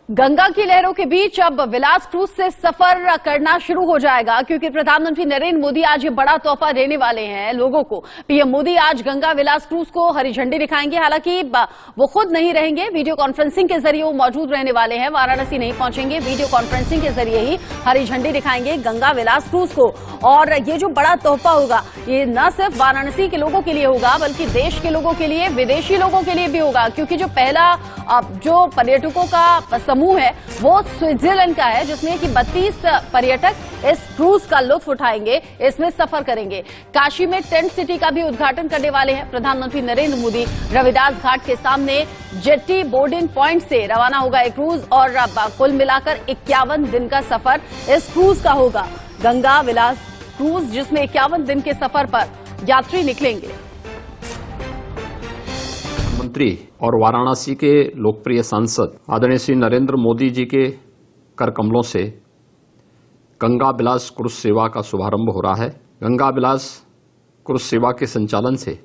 गंगा की लहरों के बीच अब विलास क्रूज से सफर करना शुरू हो जाएगा, क्योंकि प्रधानमंत्री नरेंद्र मोदी आज ये बड़ा तोहफा देने वाले हैं लोगों को। पीएम मोदी आज गंगा विलास क्रूज को हरी झंडी दिखाएंगे। हालांकि वो खुद नहीं रहेंगे, वीडियो कॉन्फ्रेंसिंग के जरिए वो मौजूद रहने वाले हैं। वाराणसी नहीं पहुंचेंगे, वीडियो कॉन्फ्रेंसिंग के जरिए ही हरी झंडी दिखाएंगे गंगा विलास क्रूज को। और ये जो बड़ा तोहफा होगा, ये न सिर्फ वाराणसी के लोगों के लिए होगा, बल्कि देश के लोगों के लिए, विदेशी लोगों के लिए भी होगा, क्योंकि जो पहला जो पर्यटकों का समूह है वो स्विट्जरलैंड का है, जिसमें कि 32 पर्यटक इस क्रूज का लुत्फ उठाएंगे, इसमें सफर करेंगे। काशी में टेंट सिटी का भी उद्घाटन करने वाले हैं प्रधानमंत्री नरेंद्र मोदी। रविदास घाट के सामने जेट्टी बोर्डिंग पॉइंट से रवाना होगा एक क्रूज, और कुल मिलाकर 51 दिन का सफर इस क्रूज का होगा। गंगा विलास क्रूज, जिसमें 51 दिन के सफर पर यात्री निकलेंगे। मंत्री और वाराणसी के लोकप्रिय सांसद आदरणीय श्री नरेंद्र मोदी जी के कर कमलों से गंगा विलास क्रूज सेवा का शुभारंभ हो रहा है। गंगा विलास क्रूज सेवा के संचालन से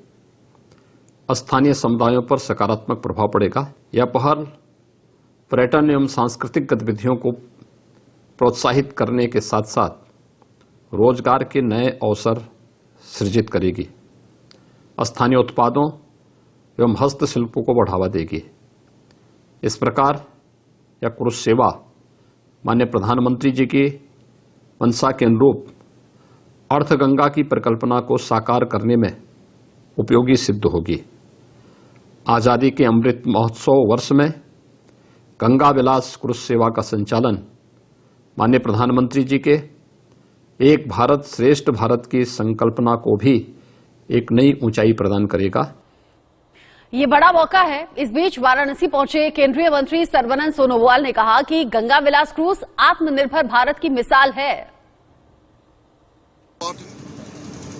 स्थानीय समुदायों पर सकारात्मक प्रभाव पड़ेगा। यह पहल पर्यटन एवं सांस्कृतिक गतिविधियों को प्रोत्साहित करने के साथ साथ रोजगार के नए अवसर सृजित करेगी, स्थानीय उत्पादों एवं हस्तशिल्पों को बढ़ावा देगी। इस प्रकार यह क्रूज सेवा माननीय प्रधानमंत्री जी की मंशा के अनुरूप अर्थगंगा की परिकल्पना को साकार करने में उपयोगी सिद्ध होगी। आज़ादी के अमृत महोत्सव वर्ष में गंगा विलास क्रूज सेवा का संचालन माननीय प्रधानमंत्री जी के एक भारत श्रेष्ठ भारत की संकल्पना को भी एक नई ऊंचाई प्रदान करेगा। ये बड़ा मौका है। इस बीच वाराणसी पहुंचे केंद्रीय मंत्री सर्बानंद सोनोवाल ने कहा कि गंगा विलास क्रूज आत्मनिर्भर भारत की मिसाल है।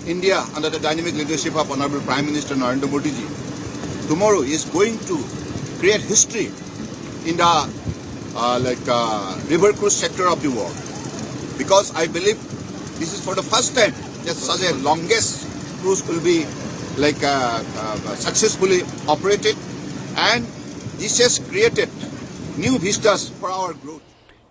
India, under the dynamic leadership of Honorable Prime Minister Narendra Modi ji, tomorrow is going to create history in the river cruise sector of the world, because I believe this is for the first time that such a longest cruise will be successfully operated, and this has created new vistas for our growth.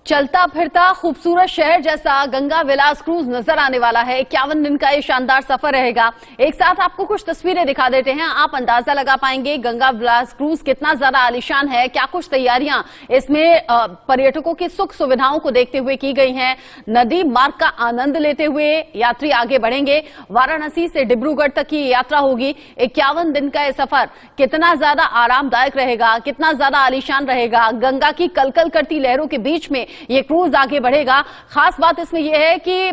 चलता फिरता खूबसूरत शहर जैसा गंगा विलास cruise नजर आने वाला है। 51 दिन का ये शानदार सफर रहेगा। एक साथ आपको कुछ तस्वीरें दिखा देते हैं, आप अंदाजा लगा पाएंगे गंगा विलास क्रूज कितना ज्यादा आलीशान है, क्या कुछ तैयारियां इसमें पर्यटकों की सुख सुविधाओं को देखते हुए की गई हैं। नदी मार्ग का आनंद लेते हुए यात्री आगे बढ़ेंगे। वाराणसी से डिब्रूगढ़ तक की यात्रा होगी। 51 दिन का ये सफर कितना ज्यादा आरामदायक रहेगा, कितना ज्यादा आलीशान रहेगा। गंगा की कलकल करती लहरों के बीच में ये क्रूज आगे बढ़ेगा। खास बात इसमें यह है कि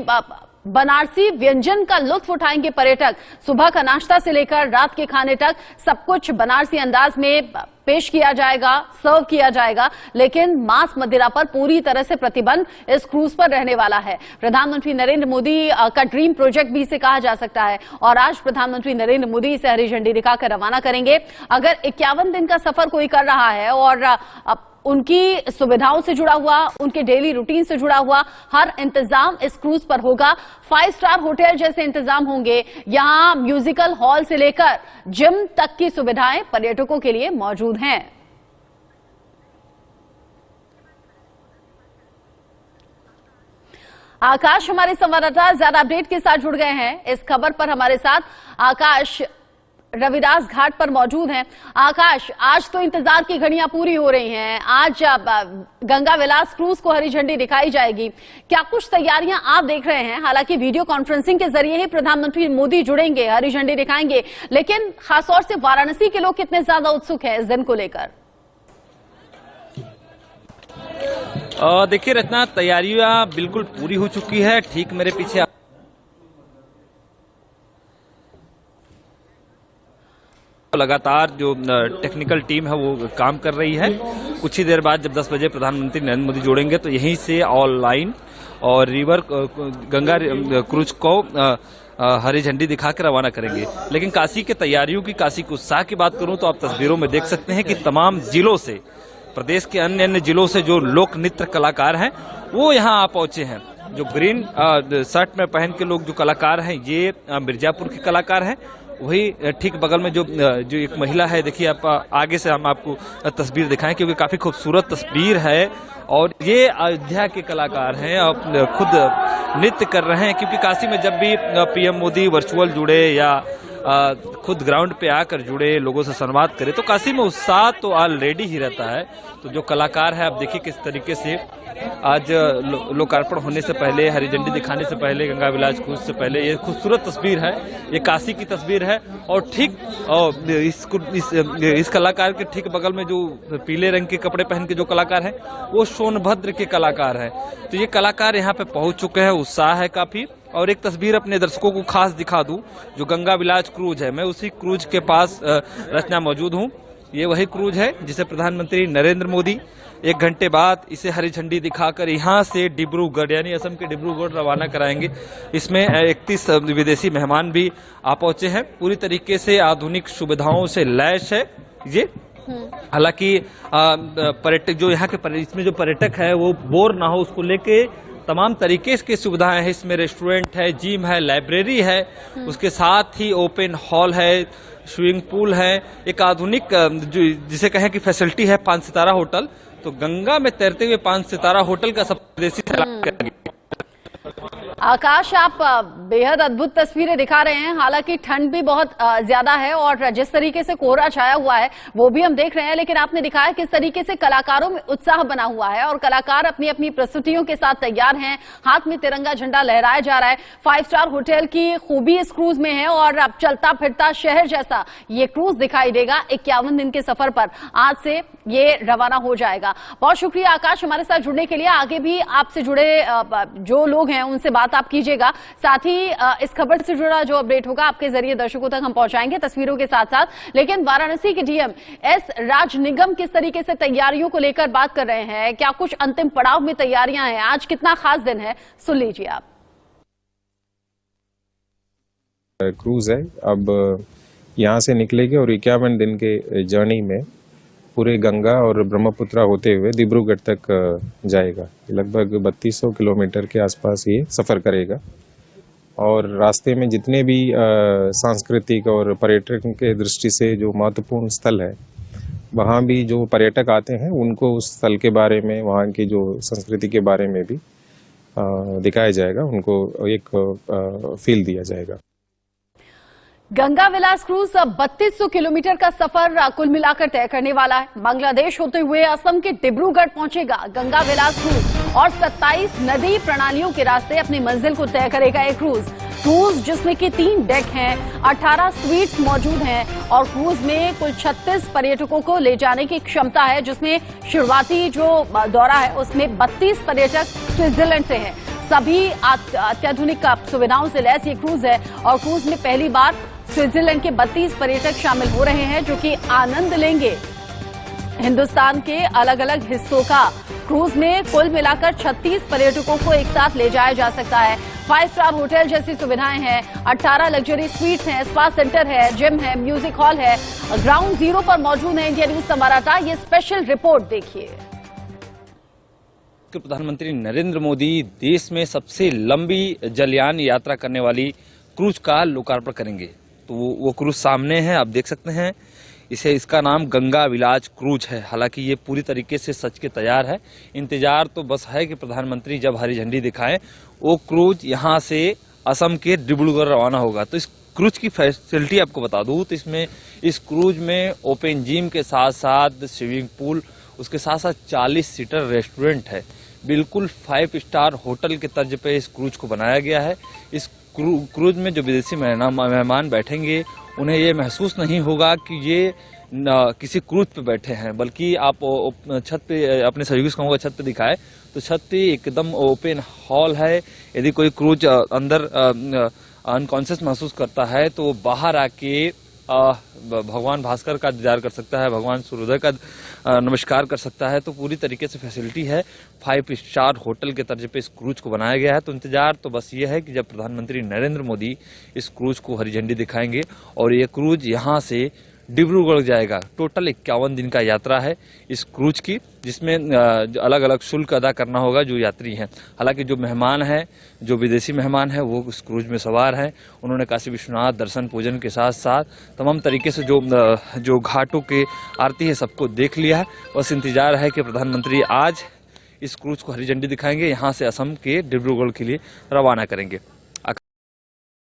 बनारसी व्यंजन का लुत्फ उठाएंगे पर्यटक। सुबह का नाश्ता से लेकर रात के खाने तक सब कुछ बनारसी अंदाज में पेश किया जाएगा, सर्व किया जाएगा। लेकिन मांस मदिरा पर पूरी तरह से प्रतिबंध इस क्रूज पर रहने वाला है। प्रधानमंत्री नरेंद्र मोदी का ड्रीम प्रोजेक्ट भी इसे कहा जा सकता है, और आज प्रधानमंत्री नरेंद्र मोदी इसे हरी झंडी दिखाकर रवाना करेंगे। अगर 51 दिन का सफर कोई कर रहा है और उनकी सुविधाओं से जुड़ा हुआ, उनके डेली रूटीन से जुड़ा हुआ हर इंतजाम इस क्रूज पर होगा। 5 स्टार होटल जैसे इंतजाम होंगे। यहां म्यूजिकल हॉल से लेकर जिम तक की सुविधाएं पर्यटकों के लिए मौजूद हैं। आकाश हमारे संवाददाता ज्यादा अपडेट के साथ जुड़ गए हैं इस खबर पर। हमारे साथ आकाश रविदास घाट पर मौजूद हैं। आकाश, आज तो इंतजार की घड़ियां पूरी हो रही हैं। आज गंगा विलास क्रूज को हरी झंडी दिखाई जाएगी। क्या कुछ तैयारियां आप देख रहे हैं? हालांकि वीडियो कॉन्फ्रेंसिंग के जरिए ही प्रधानमंत्री मोदी जुड़ेंगे, हरी झंडी दिखाएंगे, लेकिन खासतौर से वाराणसी के लोग कितने ज्यादा उत्सुक हैं इस दिन को लेकर? देखिए रत्ना, तैयारियां बिल्कुल पूरी हो चुकी है। ठीक मेरे पीछे लगातार जो टेक्निकल टीम है वो काम कर रही है। कुछ ही देर बाद जब 10 बजे प्रधानमंत्री नरेंद्र मोदी जोड़ेंगे तो यहीं से ऑनलाइन और रिवर गंगा क्रूज को हरी झंडी दिखाकर रवाना करेंगे। लेकिन काशी के तैयारियों की, काशी के उत्साह की बात करूं तो आप तस्वीरों में देख सकते हैं कि तमाम जिलों से, प्रदेश के अन्य अन्य जिलों से जो लोक नृत्य कलाकार हैं वो यहाँ आ पहुंचे हैं। जो ग्रीन शर्ट में पहन के लोग जो कलाकार हैं, ये मिर्जापुर के कलाकार हैं। वही ठीक बगल में जो एक महिला है, देखिए आप आगे से हम आपको तस्वीर दिखाएं क्योंकि काफी खूबसूरत तस्वीर है। और ये अयोध्या के कलाकार हैं, खुद नृत्य कर रहे हैं क्योंकि काशी में जब भी पीएम मोदी वर्चुअल जुड़े या खुद ग्राउंड पे आकर जुड़े, लोगों से संवाद करे, तो काशी में उत्साह तो ऑलरेडी ही रहता है। तो जो कलाकार है, आप देखिए किस तरीके से आज लोकार्पण होने से पहले, हरी झंडी दिखाने से पहले, गंगा विलास क्रूज से पहले, ये खूबसूरत तस्वीर है, ये काशी की तस्वीर है। और ठीक इस कलाकार के ठीक बगल में जो पीले रंग के कपड़े पहन के जो कलाकार हैं, वो सोनभद्र के कलाकार हैं। तो ये कलाकार यहाँ पे पहुंच चुके हैं, उत्साह है काफी। और एक तस्वीर अपने दर्शकों को खास दिखा दूं, जो गंगा विलास क्रूज है, मैं उसी क्रूज के पास रचना मौजूद हूं। ये वही क्रूज है जिसे प्रधानमंत्री नरेंद्र मोदी 1 घंटे बाद इसे हरी झंडी दिखाकर यहाँ से डिब्रूगढ़ यानी असम के डिब्रूगढ़ रवाना कराएंगे। इसमें 31 विदेशी मेहमान भी आ पहुंचे हैं, पूरी तरीके से आधुनिक सुविधाओं से लैस है ये। हालांकि पर्यटक जो यहाँ के इसमें जो पर्यटक है वो बोर ना हो, उसको लेके तमाम तरीके की सुविधाएं हैं। इसमें रेस्टोरेंट है, जिम है, लाइब्रेरी है, उसके साथ ही ओपन हॉल है, स्विमिंग पूल है, एक आधुनिक जो जिसे कहें कि फैसिलिटी है 5 सितारा होटल। तो गंगा में तैरते हुए 5 सितारा होटल का सब विदेशी सैलानी करेंगे। आकाश, आप बेहद अद्भुत तस्वीरें दिखा रहे हैं। हालांकि ठंड भी बहुत ज्यादा है और जिस तरीके से कोहरा छाया हुआ है वो भी हम देख रहे हैं, लेकिन आपने दिखाया किस तरीके से कलाकारों में उत्साह बना हुआ है और कलाकार अपनी अपनी प्रस्तुतियों के साथ तैयार हैं। हाथ में तिरंगा झंडा लहराया जा रहा है। 5 स्टार होटल की खूबी इस क्रूज में है और अब चलता फिरता शहर जैसा ये क्रूज दिखाई देगा। 51 दिन के सफर पर आज से ये रवाना हो जाएगा। बहुत शुक्रिया आकाश हमारे साथ जुड़ने के लिए। आगे भी आपसे जुड़े जो लोग हैं उनसे बात आप कीजिएगा। साथ ही इस खबर से जुड़ा जो अपडेट होगा आपके जरिए दर्शकों तक हम पहुंचाएंगे तस्वीरों के साथ साथ। लेकिन वाराणसी के डीएम एस राज निगम किस तरीके से तैयारियों को लेकर बात कर रहे हैं, क्या कुछ अंतिम पड़ाव में तैयारियां हैं, आज कितना खास दिन है, सुन लीजिए आप। क्रूज है, अब यहाँ से निकलेगी और 51 दिन के जर्नी में पूरे गंगा और ब्रह्मपुत्रा होते हुए डिब्रूगढ़ तक जाएगा। लगभग 3200 किलोमीटर के आसपास ये सफ़र करेगा और रास्ते में जितने भी सांस्कृतिक और पर्यटन के दृष्टि से जो महत्वपूर्ण स्थल है, वहाँ भी जो पर्यटक आते हैं उनको उस स्थल के बारे में, वहाँ की जो संस्कृति के बारे में भी दिखाया जाएगा, उनको एक फील दिया जाएगा। गंगा विलास क्रूज 3200 किलोमीटर का सफर कुल मिलाकर तय करने वाला है। बांग्लादेश होते हुए असम के डिब्रूगढ़ पहुंचेगा गंगा विलास क्रूज और 27 नदी प्रणालियों के रास्ते अपनी मंजिल को तय करेगा ये क्रूज जिसमें कि 3 डेक हैं, 18 स्वीट्स मौजूद हैं और क्रूज में कुल 36 पर्यटकों को ले जाने की क्षमता है, जिसमें शुरुआती जो दौरा है उसमें 32 पर्यटक स्विट्जरलैंड से हैं। सभी अत्याधुनिक सुविधाओं से लैस ये क्रूज है और क्रूज में पहली बार स्विट्जरलैंड के 32 पर्यटक शामिल हो रहे हैं जो कि आनंद लेंगे हिंदुस्तान के अलग अलग हिस्सों का। क्रूज में कुल मिलाकर 36 पर्यटकों को एक साथ ले जाया जा सकता है। 5 स्टार होटल जैसी सुविधाएं हैं, 18 लग्जरी स्वीट्स हैं, स्पा सेंटर है, जिम है, म्यूजिक हॉल है। ग्राउंड जीरो पर मौजूद है इंडिया न्यूज संवाददाता, ये स्पेशल रिपोर्ट देखिए। प्रधानमंत्री नरेंद्र मोदी देश में सबसे लंबी जलयान यात्रा करने वाली क्रूज का लोकार्पण करेंगे। तो वो क्रूज सामने है, आप देख सकते हैं। इसका नाम गंगा विलास क्रूज है। हालांकि ये पूरी तरीके से सच के तैयार है। इंतजार तो बस है कि प्रधानमंत्री जब हरी झंडी दिखाएं, वो क्रूज यहाँ से असम के डिब्रूगढ़ रवाना होगा। तो इस क्रूज की फैसिलिटी आपको बता दूं तो इस क्रूज में ओपन जिम के साथ साथ स्विमिंग पूल, उसके साथ साथ 40 सीटर रेस्टोरेंट है। बिल्कुल 5 स्टार होटल के तर्ज पे इस क्रूज को बनाया गया है। इस क्रूज में जो विदेशी मेहमान बैठेंगे उन्हें ये महसूस नहीं होगा कि ये किसी क्रूज पे बैठे हैं, बल्कि आप छत पे अपने सहयोगी से कहूँगा छत पे दिखाए तो छत पे एकदम ओपन हॉल है। यदि कोई क्रूज अंदर अनकॉन्शियस महसूस करता है तो बाहर आके भगवान भास्कर का इंतजार कर सकता है, भगवान सूर्योदय का नमस्कार कर सकता है। तो पूरी तरीके से फैसिलिटी है। 5 स्टार होटल के तर्ज पे इस क्रूज को बनाया गया है। तो इंतजार तो बस ये है कि जब प्रधानमंत्री नरेंद्र मोदी इस क्रूज को हरी झंडी दिखाएंगे और ये क्रूज यहाँ से डिब्रूगढ़ जाएगा। टोटल 51 दिन का यात्रा है इस क्रूज की, जिसमें अलग अलग शुल्क अदा करना होगा जो यात्री हैं। हालांकि जो मेहमान हैं, जो विदेशी मेहमान हैं, वो इस क्रूज में सवार हैं। उन्होंने काशी विश्वनाथ दर्शन पूजन के साथ साथ तमाम तरीके से जो घाटों के आरती है सबको देख लिया है। बस इंतजार है कि प्रधानमंत्री आज इस क्रूज को हरी झंडी दिखाएंगे, यहाँ से असम के डिब्रूगढ़ के लिए रवाना करेंगे।